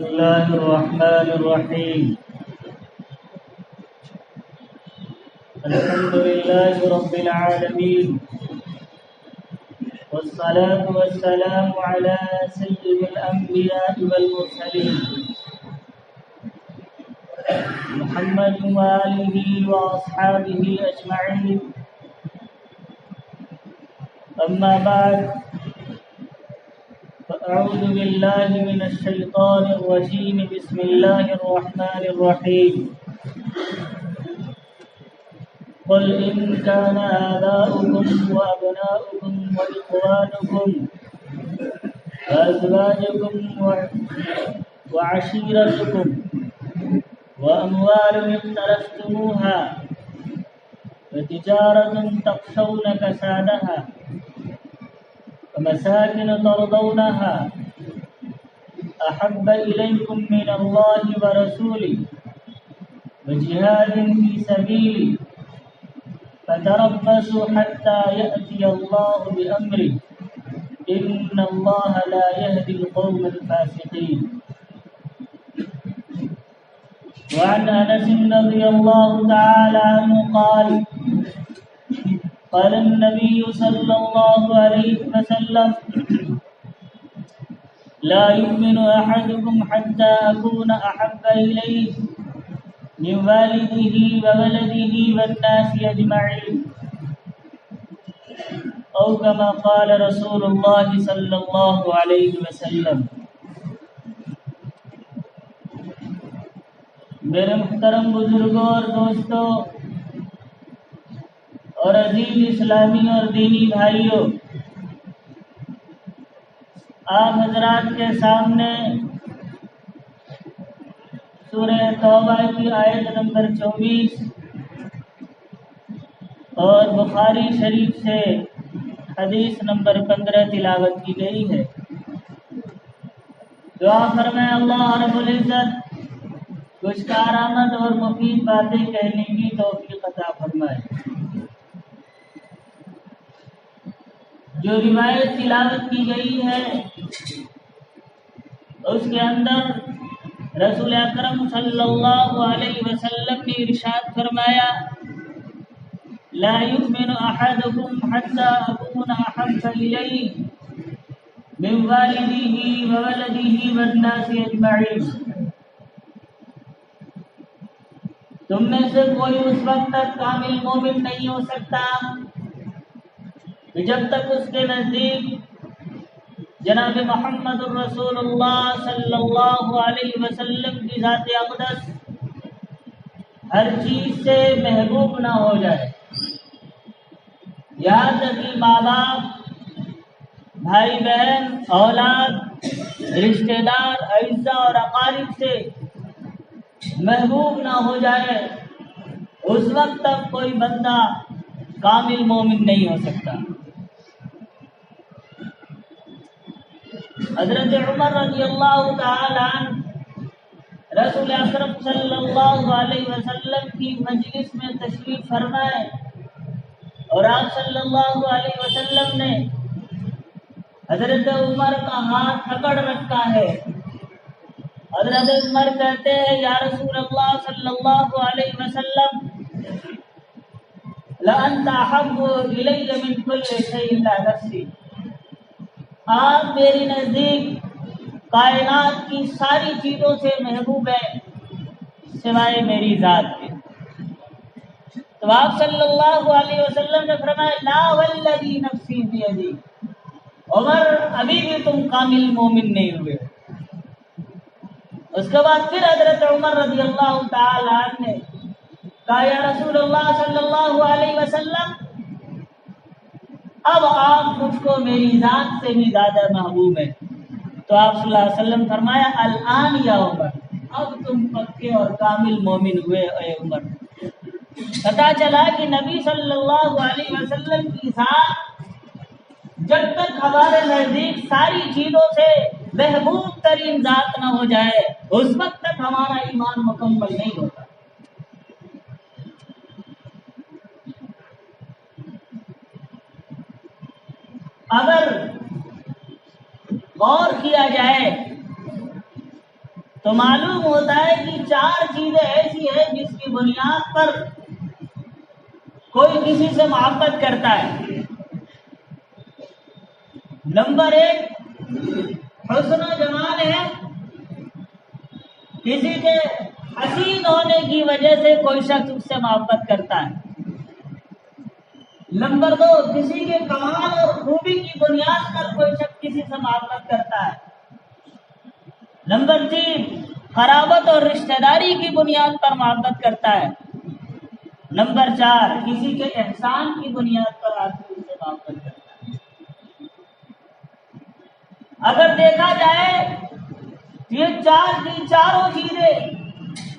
الله الرحمن الرحيم. الحمد لله رب العالمين، والصلاة والسلام على سيد الأنبياء والمرسلين محمد وآله وأصحابه أجمعين. أما بعد، فأعوذ بالله من الشيطان الرجيم. بسم الله الرحمن الرحيم. قل إن كان آباؤكم وأبناؤكم وإخوانكم وأزواجكم وعشيرتكم وأموال اقترفتموها وتجارة تخشون كسادها ومساكن ترضونها أحب إليكم من الله ورسوله وجهاد في سبيله فتربصوا حتى يأتي الله بأمره إن الله لا يهدي القوم الفاسقين. وعن أنس رضي الله تعالى عنه قال قال النبي صلى الله عليه وسلم: لا يؤمن أحدكم حتى أكون أحب إليه من والده وولده والناس أجمعين، أو كما قال رسول الله صلى الله عليه وسلم. میرے محترم بزرگوں اور دوستوں اور عزیز اسلامی اور دینی بھائیوں، آپ حضرات کے سامنے سورہ توبہ کی آیت نمبر 24 اور بخاری شریف سے حدیث نمبر 15 تلاوت کی گئی ہے. دعا فرمائے اللہ رب العزت کچھ کارآمد اور مفید باتیں کہنے کی توفیق عطا فرمائے. جو روایت تلاوت کی گئی ہے اس کے اندر رسول اکرم صلی اللہ علیہ وسلم نے ارشاد فرمایا: لا يؤمن احدكم حتى اكون احب اليه من والده وولده والناس اجمعين. تم میں سے کوئی اس وقت تک کامل مومن نہیں ہو سکتا کہ جب تک اس کے نزدیک جناب محمد الرسول اللہ صلی اللہ علیہ وسلم کی ذات اقدس ہر چیز سے محبوب نہ ہو جائے. یہاں تک کہ ماں باپ، بھائی بہن، اولاد، رشتہ دار، اعزاء اور اقارب سے محبوب نہ ہو جائے، اس وقت تک کوئی بندہ کامل مومن نہیں ہو سکتا. حضرت عمر رضی اللہ تعالی عنہ رسول اکرم صلی اللہ علیہ وسلم کی مجلس میں تشریف فرمائے اور آپ صلی اللہ علیہ وسلم نے حضرت عمر کا ہاتھ پکڑ رکھا ہے. حضرت عمر کہتے ہیں: یا رسول اللہ صلی اللہ علیہ وسلم، لأنت أحب إلي من كل شيء إلا نفسي. آپ میری نزدیک کائنات کی ساری چیزوں سے محبوب ہے سوائے میری ذات کے. تو آپ صلی اللہ علیہ وسلم نے فرمایا: لا والذی نفسی بیدی، عمر ابھی بھی تم کامل مومن نہیں ہوئے. اس کے بعد پھر حضرت عمر رضی اللہ تعالی عنہ نے کہا: یا رسول اللہ صلی اللہ علیہ وسلم، اب آپ مجھ کو میری ذات سے بھی زیادہ محبوب ہیں. تو آپ صلی اللہ علیہ وسلم فرمایا: الآن یا عمر، اب تم پکے اور کامل مومن ہوئے اے عمر. پتہ چلا کہ نبی صلی اللہ علیہ وسلم کی ذات جب تک ہمارے نزدیک ساری چیزوں سے محبوب ترین ذات نہ ہو جائے، اس وقت تک ہمارا ایمان مکمل نہیں ہوتا. اگر غور کیا جائے تو معلوم ہوتا ہے کہ 4 چیزیں ایسی ہیں جس کی بنیاد پر کوئی کسی سے محبت کرتا ہے۔ نمبر 1 حسن و جمال ہے، کسی کے حسین ہونے کی وجہ سے کوئی شخص اس سے محبت کرتا ہے۔ نمبر 2 کسی کے کمال اور خوبی کی بنیاد پر کوئی شخص کسی سے محبت کرتا ہے۔ نمبر 3 قرابت اور رشتہ داری کی بنیاد پر محبت کرتا ہے۔ نمبر 4 کسی کے احسان کی بنیاد پر آدمی اس سے محبت کرتا ہے۔ اگر دیکھا جائے یہ 4 کی چاروں چیزیں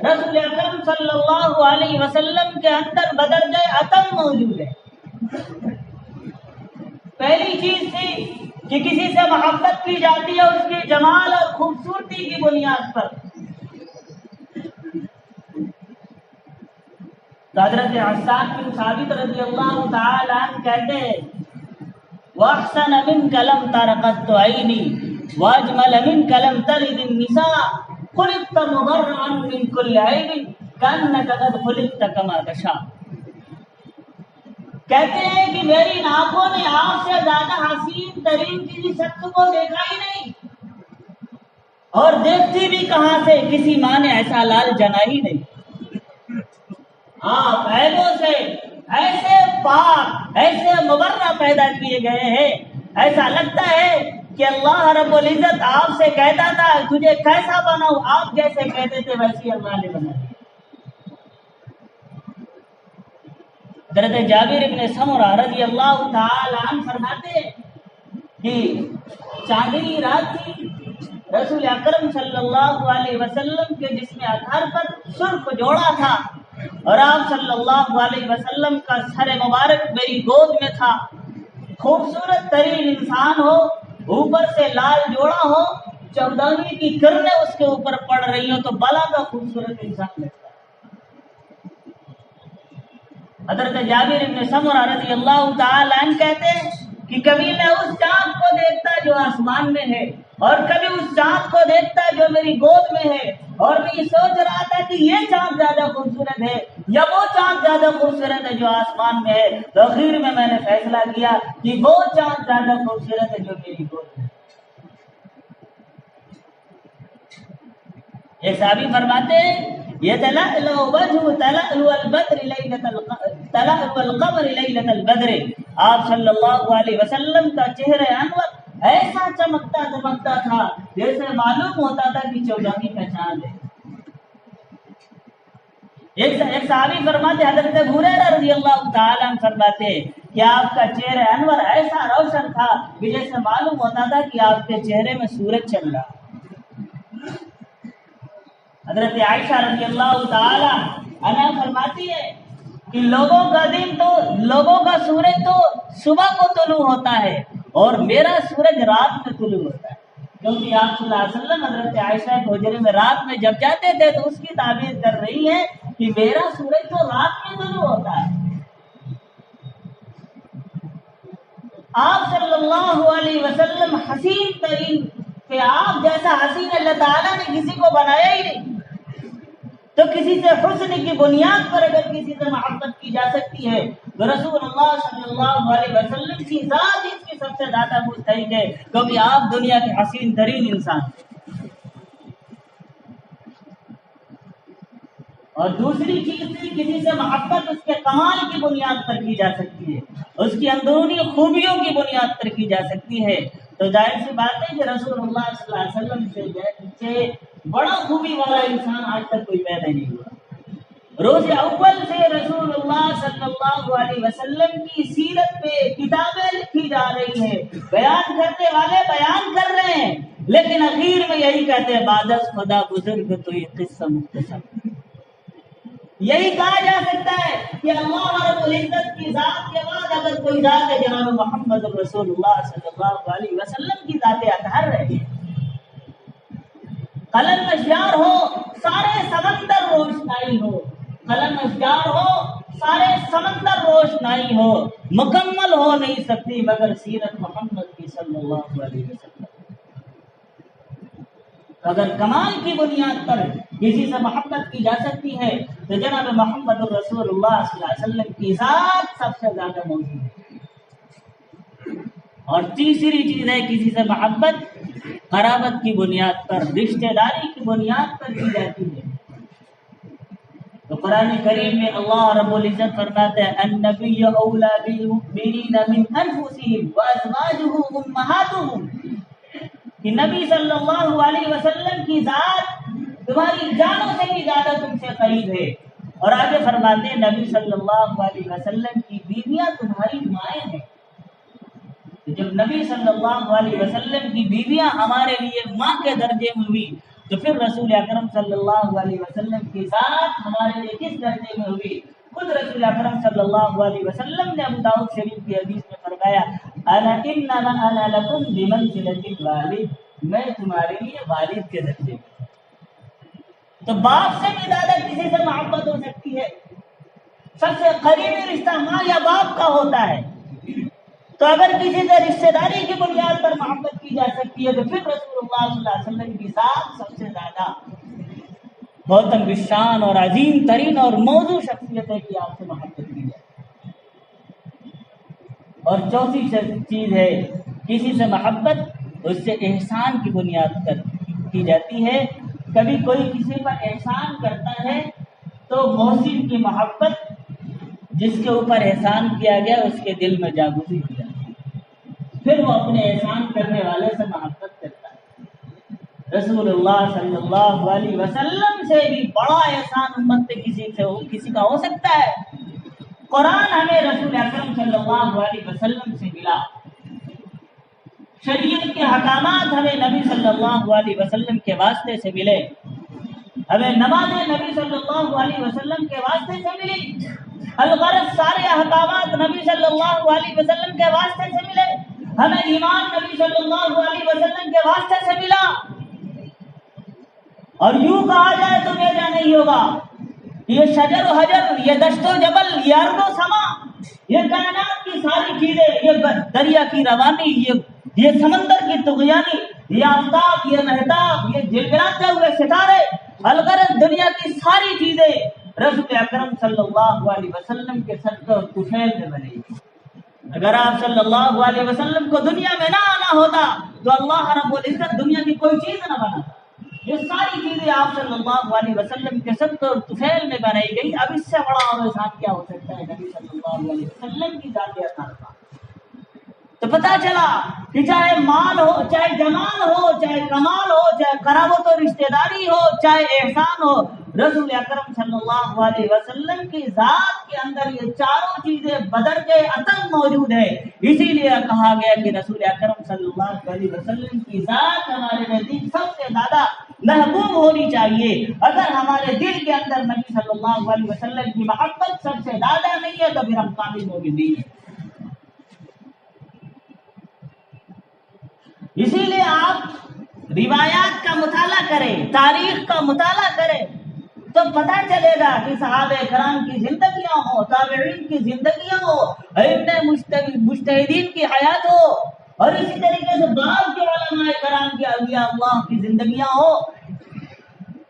رسول اکرم صلی اللہ علیہ وسلم کے اندر بدرجہ اتم موجود ہے۔ پہلی چیز تھی کہ کسی سے محبت کی جاتی ہے اس کے جمال اور خوبصورتی کی بنیاد پر۔ تو حضرت حسان بن ثابت رضی اللہ تعالی عنہ کہتے ہیں وَأَحْسَنَ مِنْكَ لَمْ تَرَ قَطُّ عَيْنِي وَأَجْمَلَ مِنْكَ لَمْ تَلِدِ النِّسَاءُ خُلِقْتَ مُبَرَّأً مِنْ كُلِّ عَيْبٍ كَأَنَّكَ قَدْ خُلِقْتَ كَمَا تَشَاءُ۔ کہتے ہیں کہ میری آنکھوں نے آپ سے زیادہ حسین ترین کسی شخص کو دیکھا ہی نہیں، اور دیکھتی بھی کہاں سے، کسی ماں نے ایسا لال جنا ہی نہیں۔ آپ عیبوں سے ایسے پاک، ایسے مبرہ پیدا کیے گئے ہیں، ایسا لگتا ہے کہ اللہ رب العزت آپ سے کہتا تھا تجھے کیسا بناؤ، آپ جیسے کہتے تھے ویسے اللہ نے بنا دیا۔ حضرت جابر بن سمرہ رضی اللہ تعالی عنہ فرماتے ہیں کہ چاندنی رات تھی، رسول اکرم صلی اللہ علیہ وسلم کے جسم اطہر پر سرخ جوڑا تھا، اور آپ صلی اللہ علیہ وسلم کا سر مبارک میری گود میں تھا۔ خوبصورت ترین انسان ہو، اوپر سے لال جوڑا ہو، چودھویں کی کرنیں اس کے اوپر پڑ رہی ہوں تو بلا کا خوبصورت انسان لگتا ہے۔ حضرت جابر بن سمرہ رضی اللہ تعالی عنہ کہتے ہیں کہ کبھی میں اس چاند کو دیکھتا جو آسمان میں ہے، اور کبھی اس چاند کو دیکھتا جو میری گود میں ہے، اور میں یہ سوچ رہا تھا کہ یہ چاند زیادہ خوبصورت ہے یا وہ چاند زیادہ خوبصورت ہے جو آسمان میں ہے۔ تو آخر میں نے فیصلہ کیا کہ وہ چاند زیادہ خوبصورت ہے جو میری گود میں ہے۔ ایک صحابی فرماتے ہیں يتلألأ وجهه تلألؤ البدر تلألؤ القمر ليلة البدر، آپ صلی اللہ علیہ وسلم کا چہرہ انور ایسا چمکتا دمکتا تھا جیسے معلوم ہوتا تھا کہ چودھویں کا چاند ہے۔ ایک صحابی فرماتے حضرت ابو ہریرہ رضی اللہ تعالی عنہ فرماتے کہ آپ کا چہرہ انور ایسا روشن تھا کہ جیسے معلوم ہوتا تھا کہ آپ کے چہرے میں سورج چل رہا۔ حضرت عائشہ رضی اللہ تعالی عنہا فرماتی ہے کہ لوگوں کا سورج تو صبح کو طلوع ہوتا ہے اور میرا سورج رات میں طلوع ہوتا ہے، کیونکہ آپ صلی اللہ علیہ وسلم حضرت عائشہ کے حجرے میں رات میں جب جاتے تھے تو اس کی تعبیر کر رہی ہے کہ میرا سورج تو رات میں طلوع ہوتا ہے۔ آپ صلی اللہ علیہ وسلم حسین ترین کہ آپ جیسا حسین اللہ تعالیٰ نے کسی کو بنایا ہی نہیں، تو کسی سے حسن کی بنیاد پر اگر کسی سے محبت کی جا سکتی ہے تو رسول اللہ صلی اللہ علیہ وسلم کی ذات اس کی سب سے زیادہ مستحق ہے، کیونکہ آپ دنیا کے حسین ترین انسان ہیں۔ اور دوسری چیز سے کسی سے محبت اس کے کمال کی بنیاد پر کی جا سکتی ہے، اس کی اندرونی خوبیوں کی بنیاد پر کی جا سکتی ہے۔ تو ظاہر سی بات ہے کہ رسول اللہ صلی اللہ علیہ وسلم سے بڑا خوبی والا انسان آج تک کوئی پیدا نہیں ہوا۔ روز اول سے رسول اللہ صلی اللہ علیہ وسلم کی سیرت پہ کتابیں لکھی جا رہی ہیں، بیان کرنے والے بیان کر رہے ہیں، لیکن اخیر میں یہی کہتے ہیں بعد از خدا بزرگ تو یہ قصہ مختصر۔ یہی کہا جا سکتا ہے کہ اللہ رب العزت کی ذات کے بعد اگر کوئی ذات ہے جناب محمد رسول اللہ صلی اللہ علیہ وسلم کی ذات اطہر ہے۔ قلم اشجار ہو سارے سمندر روشنائی ہو، قلم اشجار ہو سارے سمندر روشنائی ہو، مکمل ہو نہیں سکتی مگر سیرت محمد کی صلی اللہ علیہ وسلم۔ تو اگر کمال کی بنیاد پر کسی سے محبت کی جا سکتی ہے تو جناب محمد الرسول اللہ صلی اللہ علیہ وسلم کی ذات سب سے زیادہ موجود ہے۔ اور تیسری چیز ہے کسی سے محبت قرابت کی بنیاد پر، رشتہ داری کی بنیاد پر کی جاتی ہے۔ تو قرآن کریم میں اللہ رب العزت فرماتے ہیں النبی اولا بالمؤمنین من انفسهم وازواجہ امہاتہم، کہ نبی صلی اللہ علیہ وسلم کی ذات تمہاری جانوں سے بھی زیادہ تم سے قریب ہے۔ اور آگے فرماتے ہیں نبی صلی اللہ علیہ وسلم کی بیویاں تمہاری مائیں ہیں۔ جب نبی صلی اللہ علیہ وسلم کی بیویاں ہمارے لیے ماں کے درجے میں ہوئی تو پھر رسول اکرم صلی اللہ علیہ وسلم کی ذات ہمارے لیے کس درجے میں ہوئی؟ خود رسول اکرم صلی اللہ علیہ وسلم نے ابو داؤد شریف کی حدیث میں فرمایا انما انا لکم بمنزلۃ الوالد، میں تمہارے لیے والد کے درجے میں۔ تو باپ سے بھی زیادہ کسی سے محبت ہو سکتی ہے؟ سب سے قریبی رشتہ ماں یا باپ کا ہوتا ہے۔ تو اگر کسی سے رشتہ داری کی بنیاد پر محبت کی جا سکتی ہے تو پھر رسول اللہ صلی اللہ علیہ وسلم کی ذات سب سے زیادہ محترم بالشان اور عظیم ترین اور موضوع شخصیت ہے کہ آپ سے محبت کی جائے۔ اور چوتھی چیز ہے کسی سے محبت اس سے احسان کی بنیاد پر کی جاتی ہے۔ کبھی کوئی کسی پر احسان کرتا ہے تو محسن کی محبت جس کے اوپر احسان کیا گیا اس کے دل میں جاگزی ہو جاتی ہے، پھر وہ اپنے احسان کرنے والے سے محبت کرتا ہے۔ رسول اللہ صلی اللہ علیہ وسلم سے بھی بڑا احسان امت پہ کسی کا ہو سکتا ہے؟ قرآن ہمیں رسول اکرم صلی اللہ علیہ وسلم سے ملا، شریعت کے احکامات ہمیں نبی صلی اللہ علیہ وسلم کے واسطے سے ملے، ہمیں نمازیں نبی صلی اللہ علیہ وسلم کے واسطے سے ملی، الغرض سارے احکامات نبی صلی اللہ علیہ وسلم کے واسطے سے ملے، ہمیں ایمان نبی صلی اللہ علیہ وسلم کے واسطے سے ملا۔ اور یوں کہا جائے تو میرا نہیں ہوگا، یہ شجر و حجر، یہ دشت و جبل، یہ ارض و سما، یہ کائنات کی ساری چیزیں، یہ دریا کی روانی، یہ سمندر کی طغیانی، یہ آفتاب، یہ مہتاب، یہ جلجلاتے ہوئے ستارے، الغرض دنیا کی ساری چیزیں رسول اکرم صلی اللہ علیہ وسلم کے صدقے اور طفیل میں بنے گی۔ اگر آپ صلی اللہ علیہ وسلم کو دنیا میں نہ آنا ہوتا تو اللہ رب العزت دنیا کی کوئی چیز نہ بناتا۔ یہ ساری چیزیں آپ صلی اللہ علیہ وسلم کے صدقے اور طفیل میں بنائی گئی۔ اب اس سے بڑا اور احسان کیا ہو سکتا ہے نبی صلی اللہ علیہ وسلم کی ذات اثر کا؟ تو پتہ چلا کہ چاہے مال ہو، چاہے جمال ہو، چاہے کمال ہو، چاہے قرابت و رشتہ داری ہو، چاہے احسان ہو، رسول اکرم صلی اللہ علیہ وسلم کی ذات کے اندر یہ چاروں چیزیں بدرجہ اتم موجود ہے۔ اسی لیے کہا گیا کہ رسول اکرم صلی اللہ علیہ وسلم کی ذات ہمارے نزدیک سب سے زیادہ محبوب ہونی چاہیے۔ اگر ہمارے دل کے اندر نبی صلی اللہ علیہ وسلم کی محبت سب سے زیادہ نہیں ہے تو پھر ہم کامل مومن نہیں ہیں۔ اسی لیے آپ روایات کا مطالعہ کریں، تاریخ کا مطالعہ کریں تو پتہ چلے گا کہ صحابہ کرام کی زندگیاں ہو، تابعین کی زندگیاں ہو، ائمہ مجتہدین کی حیات ہو، اور اسی طریقے سے بعض کے علماء کرام کی اولیاء اللہ کی زندگیاں ہو،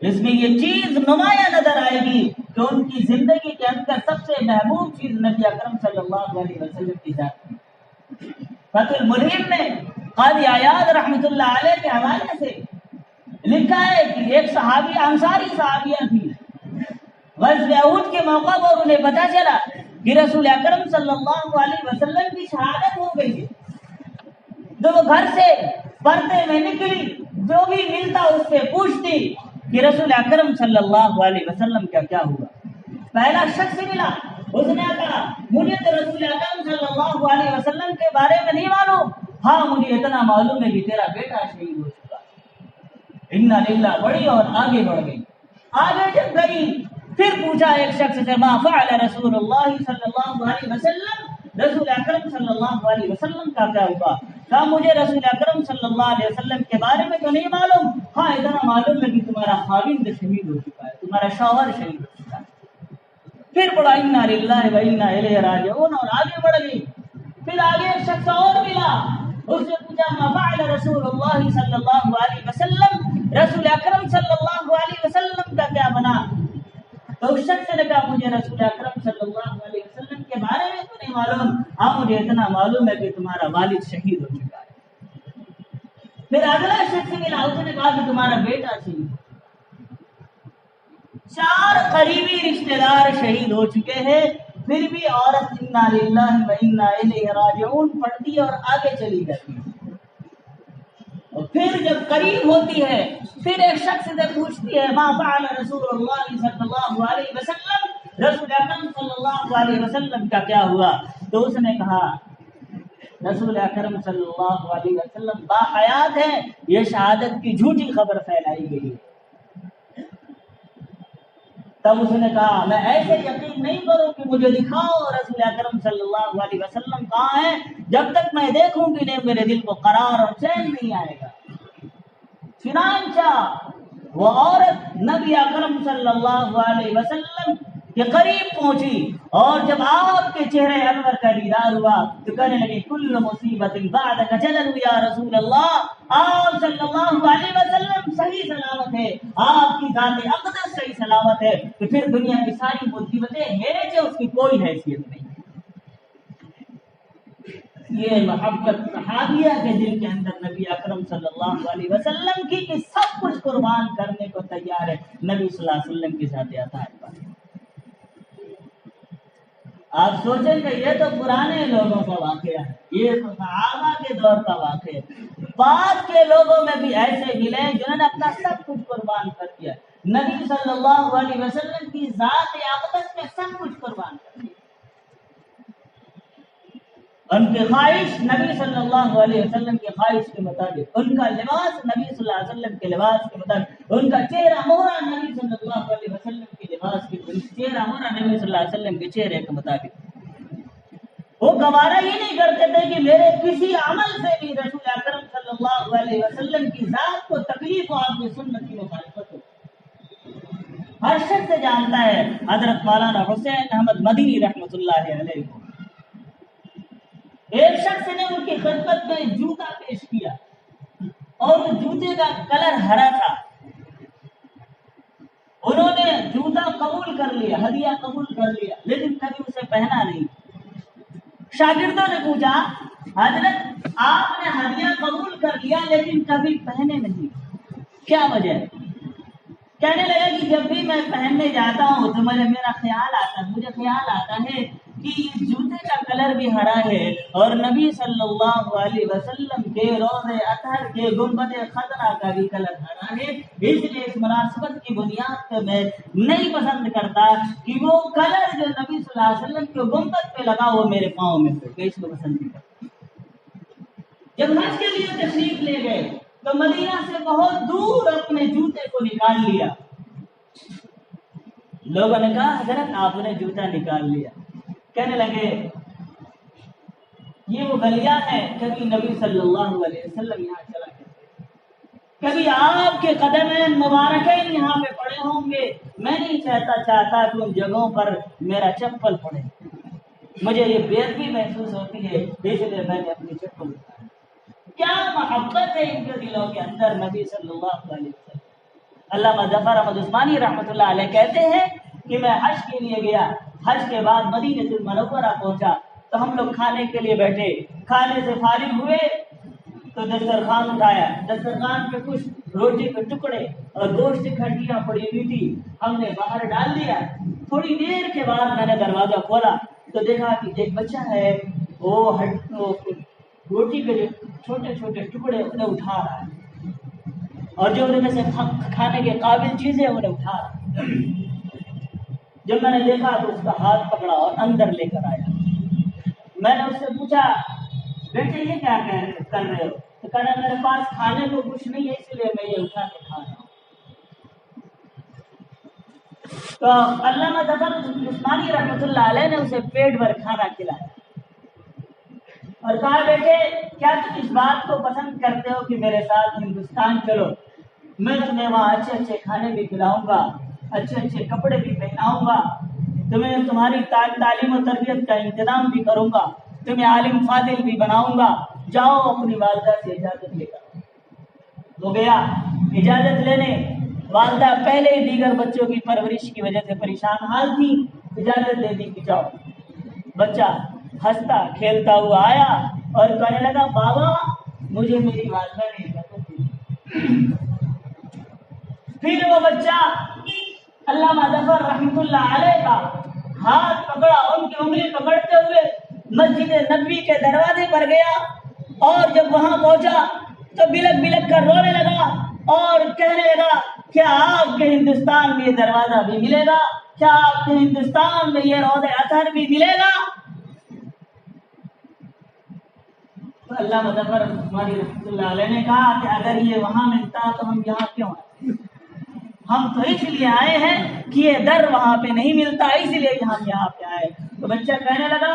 اس میں یہ چیز نمایاں نظر آئے گی کہ ان کی زندگی کے اندر سب سے محبوب چیز نبی اکرم صلی اللہ علیہ وسلم کی ذات ہے۔ فتح الملہم میں قاضی عیاض رحمۃ اللہ علیہ کے حوالے سے لکھا ہے کہ ایک صحابی انصاری صحابیہ تھی، غزوہ احد کے موقع پر انہیں پتہ چلا کہ رسول اکرم صلی اللہ علیہ وسلم کی شہادت ہو گئی ہے، تو وہ گھر سے پردے میں نکلی، جو بھی ملتا اس سے پوچھتی کہ رسول اکرم صلی اللہ علیہ وسلم کا کیا ہوا۔ پہلا شخص ملا، اس نے کہا مجھے تو رسول اکرم صلی اللہ علیہ وسلم کے بارے میں نہیں معلوم، ہاں مجھے اتنا معلوم ہے کہ تیرا بیٹا شہید ہو چکا۔ انا للہ بڑی اور آگے بڑھ گئی، آگے جب گئی پھر پوچھا ایک شخص سے ما فعل رسول اللہ صلی اللہ علیہ وسلم، رسول اکرم صلی اللہ علیہ وسلم کا کیا ہوا؟ کہا مجھے رسول اکرم صلی اللہ علیہ وسلم کے بارے میں تو نہیں معلوم، ہاں اتنا معلوم ہے کہ تمہارا خاوند شہید ہو چکا ہے، تمہارا شوہر شہید ہو چکا ہے۔ پھر بڑا انا للہ و انا الیہ راجعون اور آگے بڑھ گئی۔ پھر آگے ایک شخص اور ملا، اس نے پوچھا ما فعل رسول اللہ صلی اللہ علیہ وسلم، رسول مجھے اتنا معلوم ہے کہ تمہارا والد شہید ہو چکا ہے۔ پھر اگلا شخص ملا، اس نے کہا کہ تمہارا بیٹا شہید۔ 4 قریبی رشتہ دار شہید ہو چکے ہیں، پھر بھی عورت انا للہ و انا الیہ راجعون پڑھتی ہے اور آگے چلی جاتی ہے۔ اور پھر جب قریب ہوتی ہے پھر ایک شخص سے پوچھتی ہے ما فعل رسول اللہ صلی اللہ علیہ وسلم، رسول اکرم صلی اللہ علیہ وسلم کا کیا ہوا؟ تو اس نے کہا رسول اکرم صلی اللہ علیہ وسلم باحیات ہے، یہ شہادت کی جھوٹی خبر پھیلائی گئی ہے۔ تب اس نے کہا میں ایسے یقین نہیں کروں کہ مجھے دکھاؤ رسول اکرم صلی اللہ علیہ وسلم کہاں ہے، جب تک میں دیکھوں گی نہیں میرے دل کو قرار اور چین نہیں آئے گا۔ چنانچہ وہ عورت نبی اکرم صلی اللہ علیہ وسلم کے قریب پہنچی اور جب آپ کے چہرے انور کا دیدار ہوا تو کہنے لگی کل مصیبت بعدک جلل یا رسول اللہ، آپ صلی اللہ علیہ وسلم صحیح سلامت ہے، آپ کی ذات اقدس صحیح سلامت ہے، تو پھر دنیا کی ساری مصیبتیں ہیں جو اس کی کوئی حیثیت نہیں۔ یہ محبت صحابیہ کے دل کے اندر نبی اکرم صلی اللہ علیہ وسلم کی کہ سب کچھ قربان کرنے کو تیار ہے نبی صلی اللہ علیہ وسلم کی ذات عطا پر۔ آپ سوچیں کہ یہ تو پرانے لوگوں کا واقعہ ہے، یہ تو صحابہ کے دور کا واقعہ ہے۔ بعد کے لوگوں میں بھی ایسے ملے جنہوں نے اپنا سب کچھ قربان کر دیا، نبی صلی اللہ علیہ وسلم کی ذات اقدس میں سب کچھ قربان کر دیا۔ ان کی خواہش نبی صلی اللہ علیہ وسلم کی خواہش کے مطابق، ان کا لباس نبی صلی اللہ علیہ وسلم کے لباس کے مطابق، ان کا چہرہ مہرہ نبی صلی اللہ علیہ وسلم کے لباس کے چہرہ مہرہ نبی صلی اللہ علیہ وسلم کے چہرے کے مطابق۔ وہ گوارا ہی نہیں کرتے تھے کہ میرے کسی عمل سے بھی رسول اکرم صلی اللہ علیہ وسلم کی ذات کو تکلیف ہو، آپ کی سنت کی مخالفت ہو۔ ہر شخص جانتا ہے حضرت مولانا حسین احمد مدنی رحمۃ اللہ علیہ کو، ایک شخص نے ان کی خدمت میں جوتا پیش کیا اور وہ جوتے کا کلر ہرا تھا۔ انہوں نے جوتا قبول کر لیا، ہدیہ قبول کر لیا، لیکن کبھی اسے پہنا نہیں۔ شاگردوں نے پوچھا حضرت آپ نے ہدیہ قبول کر لیا لیکن کبھی پہنے نہیں، کیا وجہ ہے؟ کہنے لگا کہ جب بھی میں پہننے جاتا ہوں تو مجھے خیال آتا ہے کہ جوتے کا کلر بھی ہرا ہے اور نبی صلی اللہ علیہ وسلم کے روضہ اطہر کے گنبد خضرا کا بھی کلر ہرا ہے، اس لیے اس مناسبت کی بنیاد پہ میں نہیں پسند کرتا کہ وہ کلر جو نبی صلی اللہ علیہ وسلم کے گنبد پہ لگا وہ میرے پاؤں میں ہو، میں اس کو پسند نہیں کرتا۔ جب حج کے لیے تشریف لے گئے تو مدینہ سے بہت دور اپنے جوتے کو نکال لیا۔ لوگوں نے کہا حضرت آپ نے جوتا نکال لیا، کہنے لگے یہ وہ گلیاں ہیں، کبھی نبی صلی اللہ علیہ وسلم یہاں چلا کرتے، کبھی آپ کے قدمین مبارکین یہاں پہ پڑے ہوں گے، میں نہیں چاہتا کہ ان جگہوں پر میرا چپل پڑے، مجھے یہ بےعزتی محسوس ہوتی ہے، اس لیے میں نے اپنی چپل اتاری۔ کیا محبت ہے ان کے دلوں کے اندر نبی صلی اللہ علیہ وسلم۔ علامہ ظفر احمد عثمانی رحمۃ اللہ علیہ کہتے ہیں کہ میں حج کے لیے گیا، حج کے بعد مدینہ المنورہ پہنچا تو ہم لوگ کھانے کے لیے بیٹھے، کھانے سے فارغ ہوئے تو دسترخوان اٹھایا، دسترخوان پہ کچھ روٹی کے ٹکڑے اور گوشت کی ہڈیاں پڑی ہوئی تھی، ہم نے باہر ڈال دیا۔ تھوڑی دیر کے بعد میں نے دروازہ کھولا تو دیکھا کہ ایک بچہ ہے وہ روٹی کے جو چھوٹے چھوٹے ٹکڑے انہیں اٹھا رہا ہے اور جو ان میں سے کھانے کے قابل چیزیں انہیں اٹھا رہا ہے۔ جب میں نے دیکھا تو اس کا ہاتھ پکڑا اور اندر لے کر آیا۔ میں نے اس سے پوچھا بیٹے یہ کیا کر رہے ہو؟ تو کہا میرے پاس کھانے کو کچھ نہیں ہے اس لیے میں یہ اٹھا کے کھا رہا ہوں۔ تو علامہ ظفر عثمانی رحمۃ اللہ علیہ نے اسے پیٹ بھر کھانا کھلایا اور کہا بیٹے کیا تم اس بات کو پسند کرتے ہو کہ میرے ساتھ ہندوستان چلو، میں تمہیں وہاں اچھے اچھے کھانے بھی کھلاؤں گا، اچھے اچھے کپڑے بھی پہناؤں گا، تمہیں تمہاری تعلیم و تربیت کا انتظام بھی کروں گا، تمہیں عالم فاضل بھی بناؤں گا، جاؤ اپنی والدہ سے اجازت لے کر۔ وہ گیا اجازت لینے، والدہ پہلے ہی دیگر بچوں کی پرورش کی وجہ سے پریشان حال تھی، اجازت دے دی کہ جاؤ۔ بچہ ہنستا کھیلتا ہوا آیا اور کہنے لگا بابا مجھے میری والدہ نے اجازت دی۔ پھر وہ بچہ علامہ ظفر رحمۃ اللہ علیہ کا ہاتھ پکڑا، ان کی انگلی پکڑتے ہوئے مسجد نبوی کے دروازے پر گیا، اور جب وہاں پہنچا تو بلک بلک کر رونے لگا اور کہنے لگا کیا آپ کے ہندوستان میں یہ دروازہ بھی ملے گا؟ کیا آپ کے ہندوستان میں یہ روضہ اطہر بھی ملے گا؟ تو علامہ ظفر عثمانی رحمۃ اللہ علیہ نے کہا کہ اگر یہ وہاں ملتا تو ہم یہاں کیوں آئے؟ ہم تو اس لیے آئے ہیں کہ یہ در وہاں پہ نہیں ملتا، اس لیے ہم یہاں پہ آئے۔ تو بچہ کہنے لگا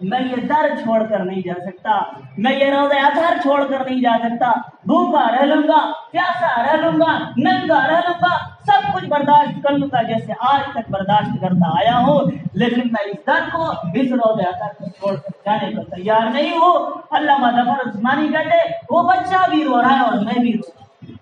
میں یہ در چھوڑ کر نہیں جا سکتا، میں یہ روضہ اطہر چھوڑ کر نہیں جا سکتا، بھوکا رہ لوں گا، پیاسا رہ لوں گا، ننگا رہ لوں گا، سب کچھ برداشت کر لوں گا جیسے آج تک برداشت کرتا آیا ہوں، لیکن میں اس در کو، اس روضہ اطہر کو چھوڑ کر جانے کو تیار نہیں ہوں۔ علامہ ظفر عثمانی کہتے وہ بچہ بھی رو رہا ہے اور میں بھی رو رہا ہوں۔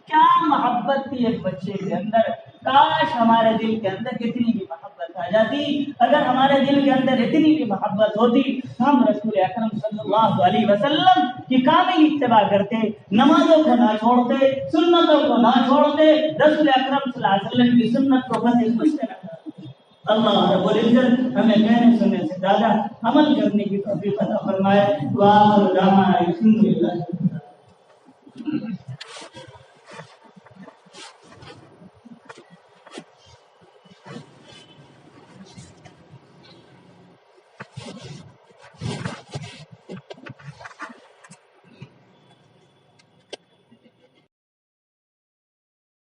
کیا محبت تھی ایک بچے کے اندر! کاش ہمارے دل کے اندر اتنی بھی محبت آ جاتی، اگر ہمارے دل کے اندر اتنی بھی محبت ہوتی ہم رسول اکرم صلی اللہ علیہ وسلم کی کامل اتباع کرتے، نمازوں کو نہ چھوڑتے، سنتوں کو نہ چھوڑتے، رسول اکرم صلی اللہ علیہ وسلم کی سنت کو بس خوش نہ کرتے۔ اللہ رب العزت ہمیں کہنے سننے سے زیادہ عمل کرنے کی توفیق عطا فرمائے۔ وآخر دعوانا الحمد للہ۔